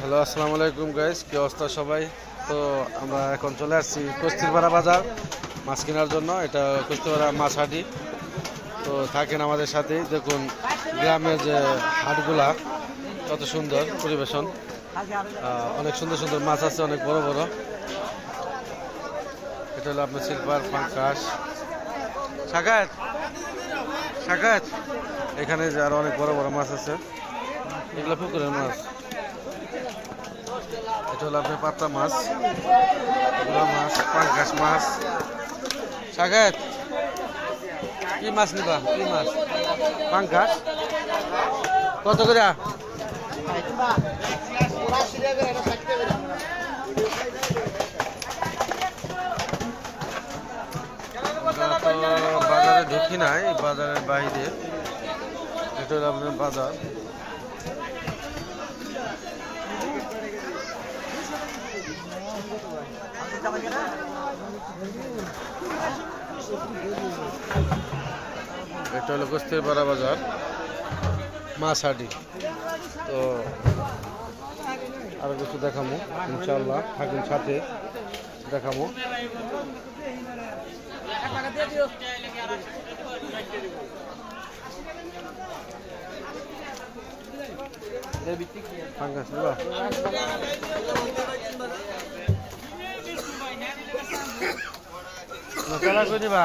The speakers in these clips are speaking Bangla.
হ্যালো, আসসালামু আলাইকুম গাইস, কি অবস্থা সবাই? তো আমরা এখন চলে আসছি কস্তিরপাড়া বাজার মাছ কেনার জন্য। এটা কস্তিরপাড়া মাছ হাটি। তো থাকেন আমাদের সাথেই, দেখুন গ্রামের যে হাটগুলা কত সুন্দর পরিবেশন। অনেক সুন্দর সুন্দর মাছ আছে, অনেক বড় বড়। এটা হলো আপনার সিলভার পাঙ্কাশ, সাকাত সাকাত। এখানে যে আরো অনেক বড় বড় মাছ আছে, এগুলো পুকুরের মাছ। এটা হলো আপনার পাতা মাছ, এগুলো মাছ, পাঙ্কাশ মাছ। সাগর, কি মাছ নিবা? কি মাছ? পাঙ্কাশ কত করে? বাজারে ঢুকি নাই, বাজারের বাইরে। এটা হলো আপনার বাজার। এটা হলো কস্তিরপাড়া বাজার মাছ হাটি। তো আরো কিছু দেখাবো ইনশাল্লাহ, থাকুন সাথে, দেখাবো। নতলা কই দিবা?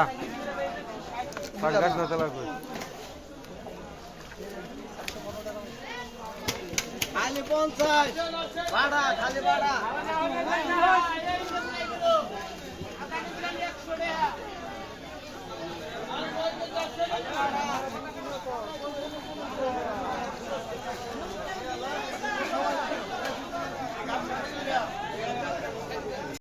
পাঙ্কাশ নতলা কই? খালি 50 ভাড়া, খালি ভাড়া।